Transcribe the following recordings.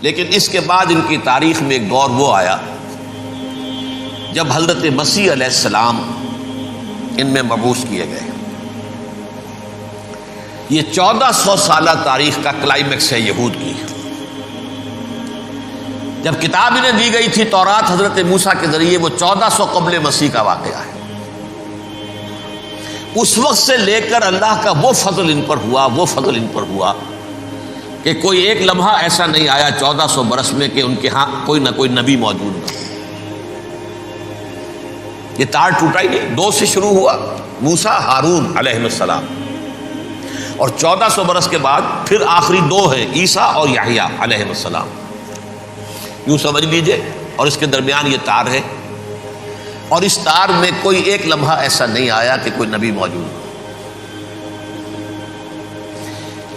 لیکن اس کے بعد ان کی تاریخ میں ایک دور وہ آیا جب حضرت مسیح علیہ السلام ان میں مبعوث کیے گئے۔ یہ 1400 سالہ تاریخ کا کلائمیکس ہے یہود کی۔ جب کتاب انہیں دی گئی تھی تورات حضرت موسیٰ کے ذریعے، وہ 1400 قبل مسیح کا واقعہ ہے۔ اس وقت سے لے کر اللہ کا وہ فضل ان پر ہوا کہ کوئی ایک لمحہ ایسا نہیں آیا 1400 برس میں کہ ان کے ہاں کوئی نہ کوئی نبی موجود نہ۔ یہ تار ٹوٹا ہی نہیں، 2 سے شروع ہوا، موسیٰ ہارون علیہ السلام، اور 1400 برس کے بعد پھر آخری 2 ہیں، عیسیٰ اور یحییٰ علیہ السلام۔ یوں سمجھ لیجئے، اور اس کے درمیان یہ تار ہے، اور اس تار میں کوئی ایک لمحہ ایسا نہیں آیا کہ کوئی نبی موجود ہو۔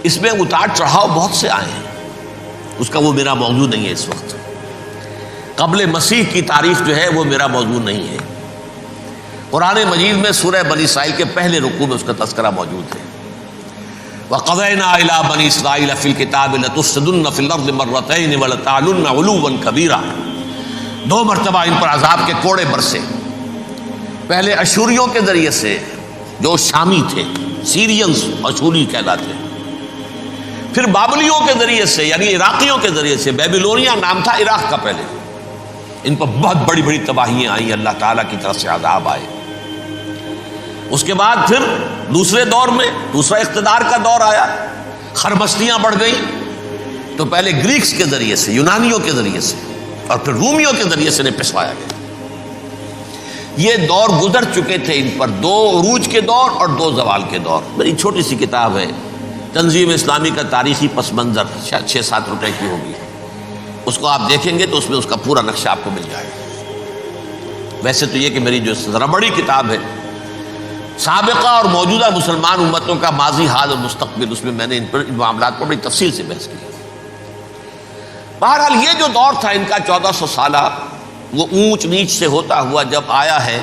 اس میں اتار چڑھاؤ بہت سے آئے ہیں، اس کا وہ میرا موضوع نہیں ہے اس وقت۔ قبل مسیح کی تاریخ جو ہے وہ میرا موضوع نہیں ہے۔ قرآن مجید میں سورہ بنی اسرائیل کے پہلے رکوع میں اس کا تذکرہ موجود ہے۔ وَقَضَيْنَا إِلَىٰ بَنِي إِسْرَائِيلَ فِي الْكِتَابِ لَتُفْسِدُنَّ فِي الْأَرْضِ مَرَّتَيْنِ وَلَتَعْلُنَّ عُلُوًّا كَبِيرًا۔ 2 مرتبہ ان پر عذاب کے کوڑے برسے، پہلے اشوریوں کے ذریعے سے جو شامی تھے، سیرینز اشوری کہلاتے، پھر بابلیوں کے ذریعے سے یعنی عراقیوں کے ذریعے سے، بیبیلونیا نام تھا عراق کا پہلے، ان پر بہت بڑی بڑی تباہیاں آئیں، اللہ تعالیٰ کی طرف سے عذاب آئے۔ اس کے بعد پھر دوسرے دور میں دوسرا اقتدار کا دور آیا، خربستیاں بڑھ گئیں، تو پہلے گریکس کے ذریعے سے، یونانیوں کے ذریعے سے، اور پھر رومیوں کے ذریعے سے انہیں پسوایا گیا۔ یہ دور گزر چکے تھے ان پر، 2 عروج کے دور اور 2 زوال کے دور۔ میری چھوٹی سی کتاب ہے تنظیم اسلامی کا تاریخی پس منظر، شاید 6-7 روپے کی ہوگی، اس کو آپ دیکھیں گے تو اس میں اس کا پورا نقشہ آپ کو مل جائے گا۔ ویسے تو یہ کہ میری جو ذرا بڑی کتاب ہے سابقہ اور موجودہ مسلمان امتوں کا ماضی، حال اور مستقبل، اس میں میں نے ان معاملات پر بڑی تفصیل سے بحث کی۔ بہرحال یہ جو دور تھا ان کا 1400 سالہ، وہ اونچ نیچ سے ہوتا ہوا جب آیا ہے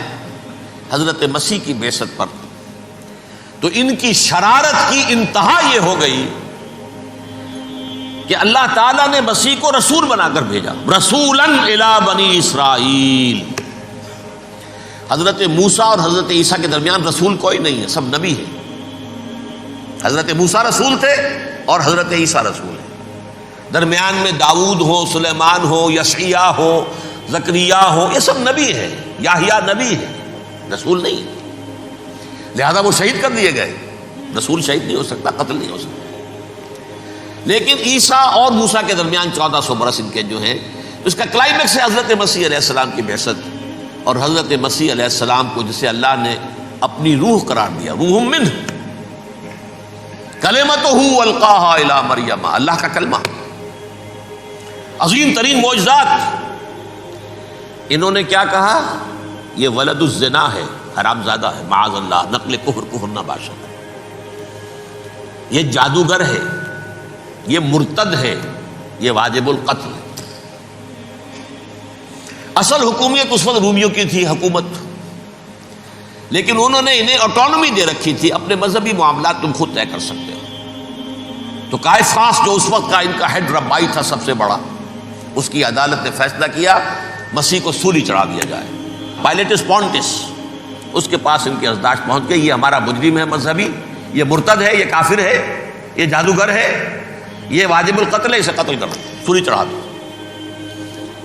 حضرت مسیح کی بعثت پر، تو ان کی شرارت کی انتہا یہ ہو گئی کہ اللہ تعالیٰ نے مسیح کو رسول بنا کر بھیجا، رسولاً الی بنی اسرائیل۔ حضرت موسیٰ اور حضرت عیسیٰ کے درمیان رسول کوئی نہیں ہے، سب نبی ہیں۔ حضرت موسیٰ رسول تھے اور حضرت عیسیٰ رسول ہیں، درمیان میں داؤد ہو، سلیمان ہو، یشعیاء ہو، زکریا ہو، یہ سب نبی ہیں، یحییٰ نبی ہے، رسول نہیں ہے۔ لہذا وہ شہید کر دیے گئے، رسول شہید نہیں ہو سکتا، قتل نہیں ہو سکتا۔ لیکن عیسیٰ اور موسیٰ کے درمیان 1400 برس ان کے جو ہیں، اس کا کلائمیکس ہے حضرت مسیح علیہ السلام کی بعثت، اور حضرت مسیح علیہ السلام کو جسے اللہ نے اپنی روح قرار دیا، روح منہ، کلمتہ القاہا الی مریم، اللہ کا کلمہ، عظیم ترین معجزات۔ انہوں نے کیا کہا؟ یہ ولد الزنا ہے، حرام زادہ ہے، معاذ اللہ، نقل کفر نہ باشد، یہ جادوگر ہے، یہ مرتد ہے، یہ واجب القتل ہے۔ اصل حکومت اس وقت رومیوں کی تھی حکومت، لیکن انہوں نے انہیں آٹونومی دے رکھی تھی، اپنے مذہبی معاملات تم خود طے کر سکتے ہو۔ تو کائفاس جو اس وقت کا ان کا ہیڈ ربائی تھا سب سے بڑا، اس کی عدالت نے فیصلہ کیا مسیح کو سولی چڑھا دیا جائے۔ پائلیٹس پونٹس، اس کے پاس ان کی ازداش پہنچ گئی، یہ ہمارا مجرم ہے مذہبی، یہ مرتد ہے، یہ کافر ہے، یہ جادوگر ہے، یہ واجب القتل ہے، اسے قتل کرو، سولی چڑھا دو۔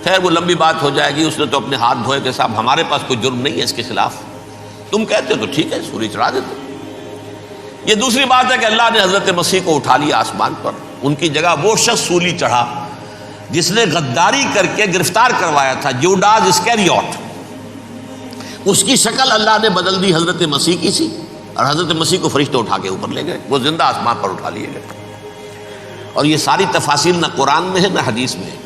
خیر وہ لمبی بات ہو جائے گی، اس نے تو اپنے ہاتھ دھوئے کہ صاحب ہمارے پاس کوئی جرم نہیں ہے اس کے خلاف، تم کہتے ہو تو ٹھیک ہے، سولی چڑھا دیتے۔ یہ دوسری بات ہے کہ اللہ نے حضرت مسیح کو اٹھا لیا آسمان پر، ان کی جگہ وہ شخص سولی چڑھا جس نے غداری کر کے گرفتار کروایا تھا، جوڈاس اسکیریوٹ، اس کی شکل اللہ نے بدل دی حضرت مسیح کی سی، اور حضرت مسیح کو فرشتے اٹھا کے اوپر لے گئے، وہ زندہ آسمان پر اٹھا لیے گئے۔ اور یہ ساری تفاصیل نہ قرآن میں ہے نہ حدیث میں ہے،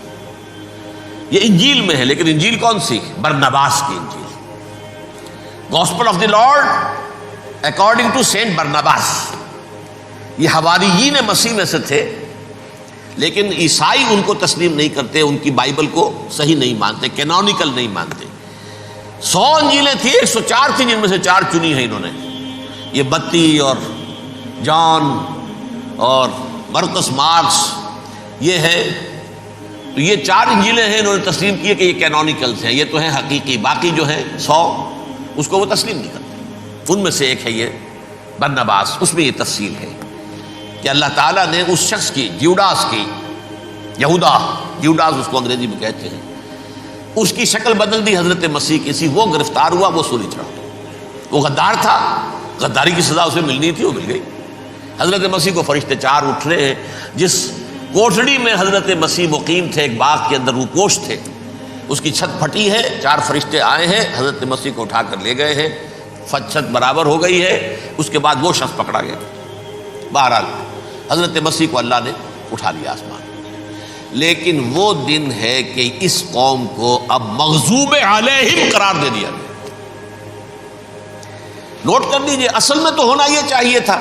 یہ انجیل میں ہے، لیکن انجیل کون سی؟ برناباس کی انجیل، gospel of the lord according to saint Barnabas. یہ حواریین مسیح میں سے تھے، لیکن عیسائی ان کو تسلیم نہیں کرتے، ان کی بائبل کو صحیح نہیں مانتے، کینونیکل نہیں مانتے۔ 100 انجیلیں تھیں، 104 تھیں، جن میں سے 4 چنی ہیں انہوں نے، یہ بتی اور جان اور مرقس مارکس، یہ ہے تو یہ 4 انجیلیں ہیں، انہوں نے تسلیم کیے کہ یہ کینونیکلز ہیں، یہ تو ہیں حقیقی، باقی جو ہیں 100 اس کو وہ تسلیم نہیں کرتے۔ ان میں سے ایک ہے یہ برنباس، اس میں یہ تفصیل ہے کہ اللہ تعالیٰ نے اس شخص کی، جیوڈاس کی، جیوڈاس اس کو انگریزی میں کہتے ہیں، اس کی شکل بدل دی حضرت مسیح کی سی، وہ گرفتار ہوا، وہ سولی چڑھا۔ وہ غدار تھا، غداری کی سزا اسے ملنی تھی، وہ مل گئی۔ حضرت مسیح کو فرشتے 4 اٹھ رہے ہیں، جس کوٹڑی میں حضرت مسیح مقیم تھے، ایک باغ کے اندر روپوش تھے، اس کی چھت پھٹی ہے، 4 فرشتے آئے ہیں، حضرت مسیح کو اٹھا کر لے گئے ہیں، چھت برابر ہو گئی ہے۔ اس کے بعد وہ شخص پکڑا گیا۔ بہرحال حضرت مسیح کو اللہ نے اٹھا لیا آسمان۔ لیکن وہ دن ہے کہ اس قوم کو اب مغضوب علیہم قرار دے دیا گیا۔ نوٹ کر لیجئے، اصل میں تو ہونا یہ چاہیے تھا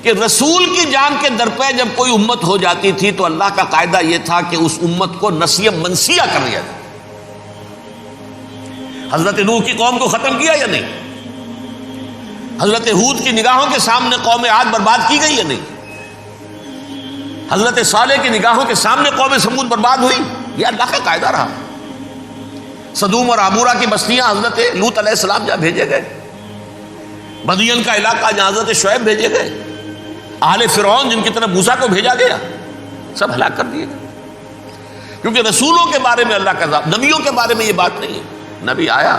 کہ رسول کی جان کے درپے جب کوئی امت ہو جاتی تھی تو اللہ کا قاعدہ یہ تھا کہ اس امت کو نسیہ منسیہ کر لیا جائے۔ حضرت نوح کی قوم کو ختم کیا یا نہیں؟ حضرت ہود کی نگاہوں کے سامنے قوم عاد برباد کی گئی یا نہیں؟ حضرت صالح کی نگاہوں کے سامنے قوم سمود برباد ہوئی؟ یہ اللہ کا قاعدہ رہا۔ سدوم اور عمورہ کی بستیاں حضرت لوط علیہ السلام جہاں بھیجے گئے، مدین کا علاقہ جہاں حضرت شعیب بھیجے گئے، اہل فرعون جن کی طرف موسیٰ کو بھیجا گیا، سب ہلاک کر دیے گئے۔ کیونکہ رسولوں کے بارے میں اللہ کا ذات، نبیوں کے بارے میں یہ بات نہیں ہے۔ نبی آیا،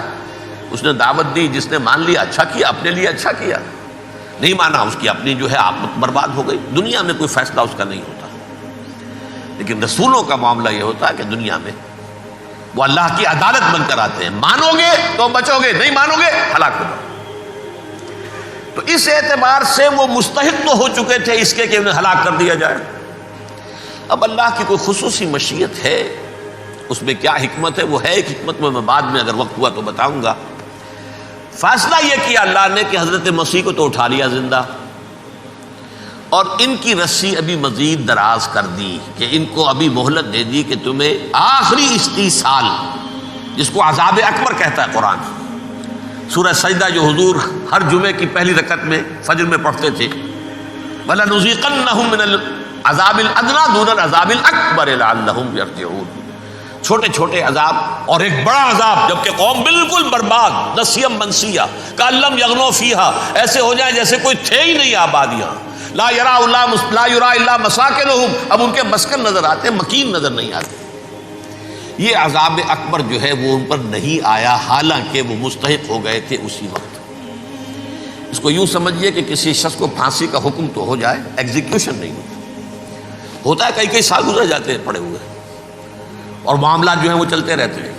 اس نے دعوت دی، جس نے مان لیا اچھا کیا، اپنے لیے اچھا کیا، نہیں مانا اس کی اپنی جو ہے آپت برباد ہو گئی۔ دنیا میں کوئی فیصلہ اس کا نہیں ہوتا، لیکن رسولوں کا معاملہ یہ ہوتا ہے کہ دنیا میں وہ اللہ کی عدالت بن کر آتے ہیں۔ مانو گے تو بچو گے، نہیں مانو گے ہلاک ہو جاؤ۔ تو اس اعتبار سے وہ مستحق تو ہو چکے تھے اس کے کہ انہیں ہلاک کر دیا جائے۔ اب اللہ کی کوئی خصوصی مشیت ہے، اس میں کیا حکمت ہے؟ وہ ہے ایک حکمت، میں بعد میں اگر وقت ہوا تو بتاؤں گا۔ فیصلہ یہ کیا اللہ نے کہ حضرت مسیح کو تو اٹھا لیا زندہ، اور ان کی رسی ابھی مزید دراز کر دی کہ ان کو ابھی مہلت دے دی کہ تمہیں آخری استیصال، جس کو عذاب اکبر کہتا ہے قرآن، سورہ سجدہ جو حضور ہر جمعے کی پہلی رکعت میں فجر میں پڑھتے تھے، وَلَنُذِيقَنَّهُم مِّنَ الْعَذَابِ الْأَدْنَىٰ دُونَ الْعَذَابِ الْأَكْبَرِ لَعَلَّهُمْ يَرْجِعُونَ۔ چھوٹے چھوٹے عذاب اور ایک بڑا عذاب، جبکہ قوم بالکل برباد، نسیہ منسیہ، کأن لم یغنوا فیہا، ایسے ہو جائیں جیسے کوئی تھے ہی نہیں آبادیاں، لا یرا الا مساکنہم، اب ان کے مسکن نظر آتے، مکین نظر نہیں آتے۔ یہ عذاب اکبر جو ہے وہ ان پر نہیں آیا، حالانکہ وہ مستحق ہو گئے تھے اسی وقت۔ اس کو یوں سمجھیے کہ کسی شخص کو پھانسی کا حکم تو ہو جائے، ایگزیکیوشن نہیں ہوتا ہے، کئی سال گزر جاتے ہیں پڑے ہوئے، اور معاملات جو ہیں وہ چلتے رہتے ہیں۔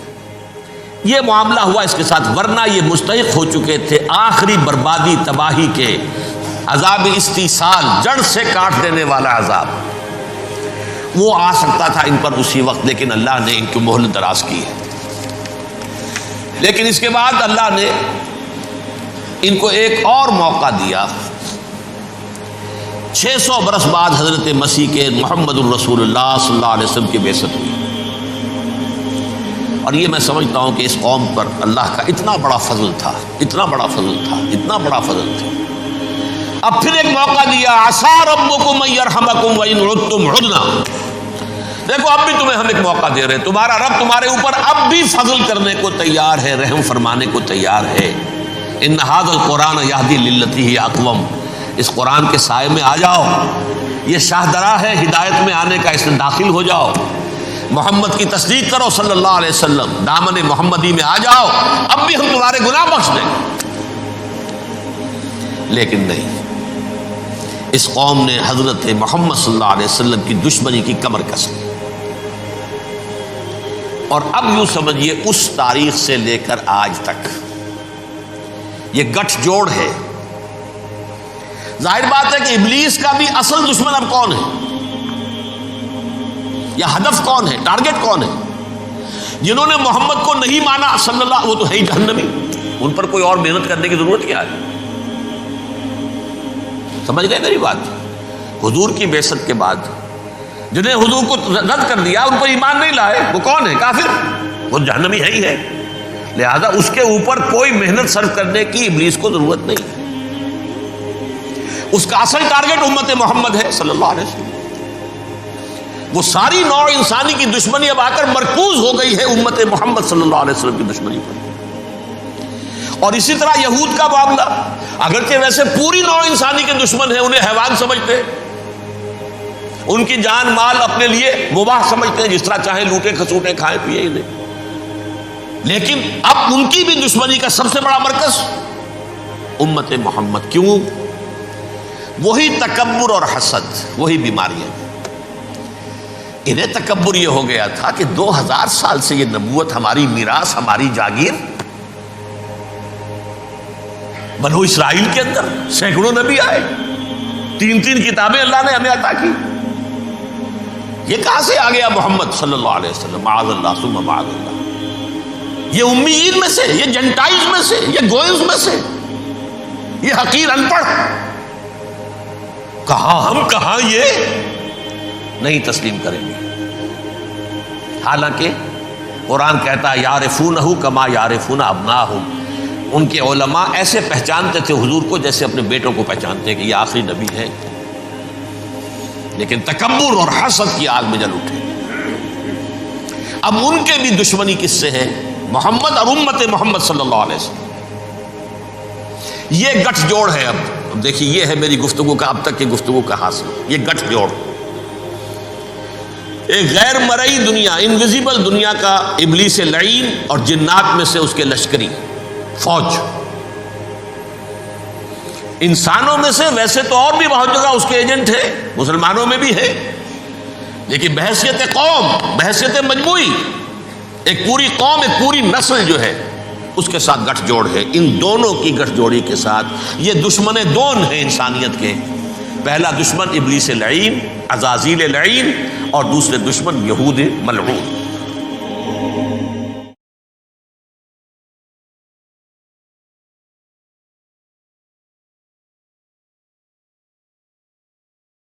یہ معاملہ ہوا اس کے ساتھ، ورنہ یہ مستحق ہو چکے تھے آخری بربادی تباہی کے، عذاب استیصال، جڑ سے کاٹ دینے والا عذاب، وہ آ سکتا تھا ان پر اسی وقت، لیکن اللہ نے ان کی مہلت دراز کی ہے۔ لیکن اس کے بعد اللہ نے ان کو ایک اور موقع دیا۔ 600 برس بعد حضرت مسیح کے محمد الرسول اللہ صلی اللہ علیہ وسلم کی بعثت ہوئی، اور یہ میں سمجھتا ہوں کہ اس قوم پر اللہ کا اتنا بڑا فضل تھا، اتنا بڑا فضل تھا، اتنا بڑا فضل تھا۔ اب پھر ایک موقع دیا، عسیٰ ربکم ان یرحمکم وان عدتم عدنا۔ دیکھو اب بھی تمہیں ہم ایک موقع دے رہے ہیں، تمہارا رب تمہارے اوپر اب بھی فضل کرنے کو تیار ہے، رحم فرمانے کو تیار ہے۔ ان ھذا القرآن یہدی للتی ہی اقوم، اس قرآن کے سائے میں آ جاؤ، یہ شاہدرا ہے ہدایت میں آنے کا، اس میں داخل ہو جاؤ، محمد کی تصدیق کرو صلی اللہ علیہ وسلم، دامن محمدی میں آ جاؤ، اب بھی ہم تمہارے گناہ بخش دیں۔ لیکن نہیں، اس قوم نے حضرت محمد صلی اللہ علیہ وسلم کی دشمنی کی کمر کس لی، اور اب یوں سمجھیے اس تاریخ سے لے کر آج تک یہ گٹھ جوڑ ہے۔ ظاہر بات ہے کہ ابلیس کا بھی اصل دشمن اب کون ہے، یا ہدف کون ہے، ٹارگٹ کون ہے؟ جنہوں نے محمد کو نہیں مانا صلی اللہ، وہ تو ہے ہی جہنمی، ان پر کوئی اور محنت کرنے کی ضرورت کیا ہے؟ سمجھ گئے میری بات؟ حضور کی بعثت کے بعد جنہیں حضور کو رد کر دیا، ان پر ایمان نہیں لائے، وہ کون ہے؟ کافر، وہ جہنمی ہے ہی ہے۔ لہذا اس کے اوپر کوئی محنت صرف کرنے کی ابلیس کو ضرورت نہیں ہے۔ اس کا اصل ٹارگٹ امت محمد ہے صلی اللہ علیہ وسلم۔ وہ ساری نوع انسانی کی دشمنی اب آ کر مرکوز ہو گئی ہے امت محمد صلی اللہ علیہ وسلم کی دشمنی پر. اور اسی طرح یہود کا معاملہ، اگرچہ ویسے پوری نوع انسانی کے دشمن ہیں، انہیں حیوان سمجھتے ہیں، ان کی جان مال اپنے لیے مباح سمجھتے ہیں، جس طرح چاہیں لوٹے کھسوٹے کھائیں پیے انہیں، لیکن اب ان کی بھی دشمنی کا سب سے بڑا مرکز امت محمد. کیوں؟ وہی تکبر اور حسد، وہی بیماریاں. انہیں تکبر یہ ہو گیا تھا کہ 2000 سال سے یہ نبوت ہماری میراث، ہماری جاگیر. بنو اسرائیل کے اندر سینکڑوں نبی آئے، 3 کتابیں اللہ نے ہمیں عطا کی. یہ کہاں سے آ گیا محمد صلی اللہ علیہ وسلم؟ معاذ اللہ ثم معاذ اللہ. یہ امیین میں سے، یہ جنٹائلز میں سے، یہ گوئنز میں سے، یہ حقیر ان پڑھ. کہاں یہ نہیں تسلیم کریں گے. حالانکہ قرآن کہتا ہے یعرفونہ کما یعرفون ابناہم. ان کے علماء ایسے پہچانتے تھے حضور کو جیسے اپنے بیٹوں کو پہچانتے کہ یہ آخری نبی ہے، لیکن تکبر اور حسد کی آگ میں جل اٹھے. اب ان کے بھی دشمنی کس سے ہے؟ محمد اور امت محمد صلی اللہ علیہ وسلم. یہ گٹھ جوڑ ہے. اب دیکھیے، یہ ہے میری گفتگو کا اب تک کی گفتگو کا حاصل. یہ گٹھ جوڑ ایک غیر مرئی دنیا، انویزیبل دنیا کا ابلیس لعین اور جنات میں سے اس کے لشکری فوج. انسانوں میں سے ویسے تو اور بھی بہت جگہ اس کے ایجنٹ ہیں، مسلمانوں میں بھی ہے، لیکن بحیثیت قوم، بحیثیت مجموعی، ایک پوری قوم، ایک پوری نسل جو ہے اس کے ساتھ گٹھ جوڑ ہے. ان دونوں کی گٹھ جوڑی کے ساتھ یہ دشمن دون ہیں انسانیت کے. پہلا دشمن ابلیس لعین، عزازیل لعین، اور دوسرے دشمن یہود ملعون.